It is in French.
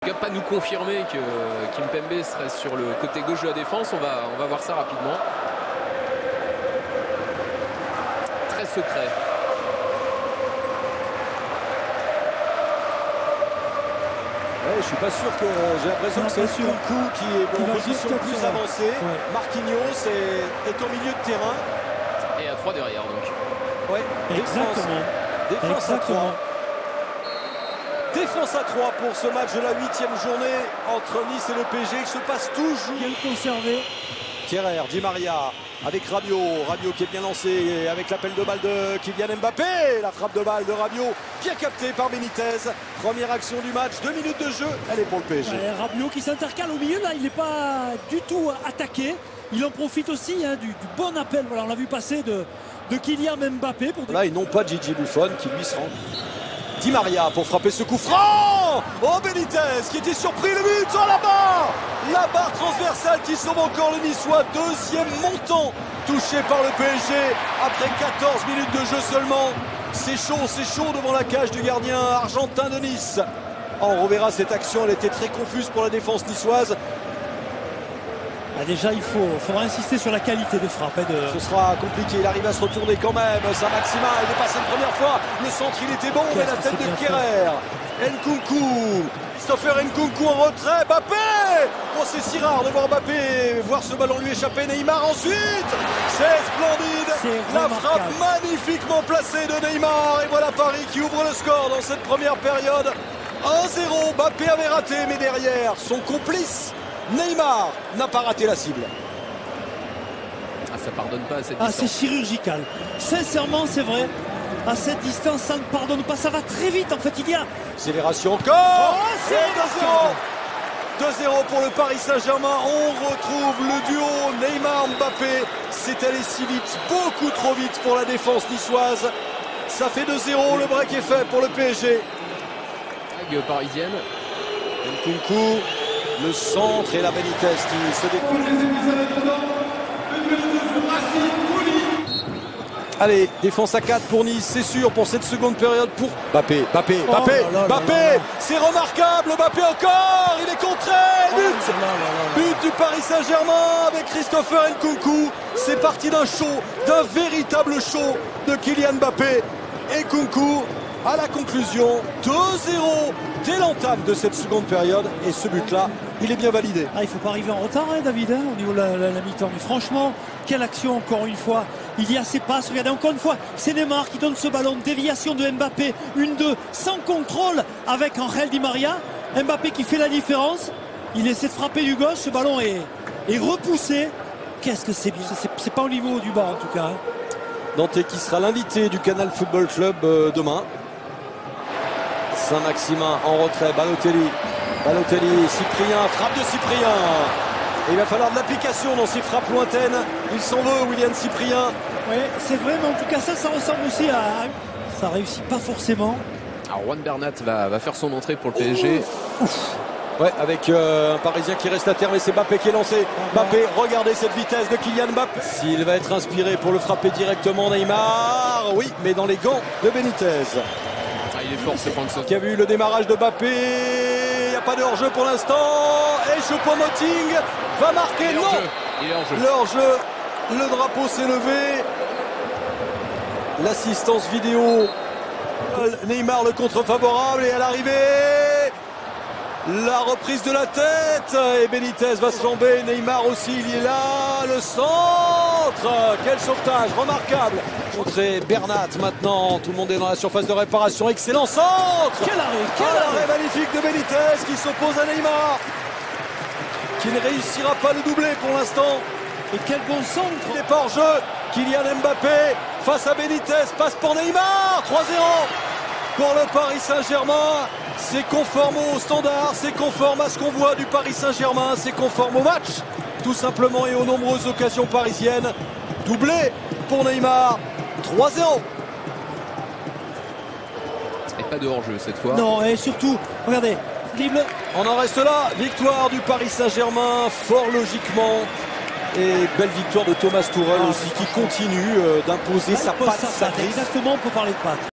Il ne va pas nous confirmer que Kimpembe serait sur le côté gauche de la défense. On va voir ça rapidement. Très secret. Ouais, je suis pas sûr que j'ai l'impression que c'est Nkunku qui est en position plus avancée. Ouais. Marquinhos est au milieu de terrain. Et à 3 derrière donc. Ouais, exactement. Défense à 3. Défense à 3 pour ce match de la 8e journée entre Nice et le PSG. Il se passe toujours. Bien conservé. Thierry, Di Maria avec Rabiot. Rabiot qui est bien lancé avec l'appel de balle de Kylian Mbappé. La frappe de balle de Rabiot bien captée par Benitez. Première action du match, 2 minutes de jeu, elle est pour le PSG. Ouais, Rabiot qui s'intercale au milieu, là il n'est pas du tout attaqué. Il en profite aussi du bon appel, voilà, on l'a vu passer de Kylian Mbappé. Là, ils n'ont pas Gigi Buffon qui lui se rend. Di Maria pour frapper ce coup franc. Oh, Benitez qui était surpris, le but, oh là-bas. La barre transversale qui sauve encore le Niçois. Deuxième montant touché par le PSG après 14 minutes de jeu seulement. C'est chaud devant la cage du gardien argentin de Nice. On reverra cette action, elle était très confuse pour la défense niçoise. Déjà, il faudra insister sur la qualité de frappe. Ce sera compliqué, il arrive à se retourner quand même. Saint-Maximin, il est passé une première fois. Le centre, il était bon, mais la tête de Kerrer. Nkunku, Christopher Nkunku en retrait. Mbappé. Oh, c'est si rare de voir Mbappé voir ce ballon lui échapper. Neymar ensuite. C'est splendide. La frappe magnifiquement placée de Neymar. Et voilà Paris qui ouvre le score dans cette première période. 1-0. Mbappé avait raté, mais derrière, son complice Neymar n'a pas raté la cible. Ah, ça pardonne pas à cette distance. C'est chirurgical. Sincèrement, c'est vrai. À cette distance, ça ne pardonne pas. Ça va très vite. En fait, il y a... Accélération encore. Oh, c'est 2-0. 2-0 pour le Paris Saint-Germain. On retrouve le duo Neymar-Mbappé. C'est allé si vite, beaucoup trop vite pour la défense niçoise. Ça fait 2-0. Le break est fait pour le PSG. Vague parisienne. Nkunku. Le centre et la Benitez qui se découle. Allez, défense à 4 pour Nice, c'est sûr, pour cette seconde période pour Mbappé. C'est remarquable, Mbappé encore, il est contré, but du Paris Saint-Germain avec Christopher Nkunku. C'est parti d'un véritable show de Kylian Mbappé. Et Nkunku à la conclusion, 2-0 dès l'entame de cette seconde période. Et ce but-là, il est bien validé. Il ne faut pas arriver en retard, David, au niveau de la mi-temps. Mais franchement, quelle action encore une fois. Il y a ses passes. Regardez encore une fois, c'est Neymar qui donne ce ballon. Déviation de Mbappé. 1-2 sans contrôle avec Angel Di Maria. Mbappé qui fait la différence. Il essaie de frapper du gauche. Ce ballon est repoussé. Qu'est-ce que c'est bien. C'est pas au niveau du bas en tout cas. Dante qui sera l'invité du Canal Football Club demain. Saint-Maximin en retrait, Balotelli, Cyprien, frappe de Cyprien. Et il va falloir de l'application dans ces frappes lointaines. Il s'en veut, William Cyprien. Oui, c'est vrai, mais en tout cas ça ressemble aussi à... Ça réussit pas forcément. Alors Juan Bernat va faire son entrée pour le PSG. Ouais, avec un Parisien qui reste à terre, mais c'est Mbappé qui est lancé. Mbappé, regardez cette vitesse de Kylian Mbappé. S'il va être inspiré pour le frapper directement, Neymar. Oui, mais dans les gants de Benitez. Il est fort, c'est Franck. Qui a vu le démarrage de Mbappé. Il n'y a pas de hors-jeu pour l'instant. Et Choupo-Moting va marquer. Non, il est en jeu. Le hors-jeu. Le drapeau s'est levé. L'assistance vidéo. Neymar le contre favorable. Et à l'arrivée, la reprise de la tête. Et Benitez va se tomber. Neymar aussi, il est là. Le centre. Quel sauvetage remarquable. Contré Bernat maintenant, tout le monde est dans la surface de réparation, excellent centre. Quel arrêt magnifique de Benitez qui s'oppose à Neymar, qui ne réussira pas le doubler pour l'instant. Et quel bon centre. Il est pas hors jeu. Kylian Mbappé face à Benitez, passe pour Neymar. 3-0 pour le Paris Saint-Germain. C'est conforme au standard, c'est conforme à ce qu'on voit du Paris Saint-Germain, c'est conforme au match tout simplement et aux nombreuses occasions parisiennes. Doublé pour Neymar. 3-0. Et pas de hors-jeu cette fois. Non, et surtout, regardez, dribble. On en reste là. Victoire du Paris Saint-Germain, fort logiquement. Et belle victoire de Thomas Tuchel aussi, qui continue d'imposer sa patte sacrée. Exactement, pour parler de patte.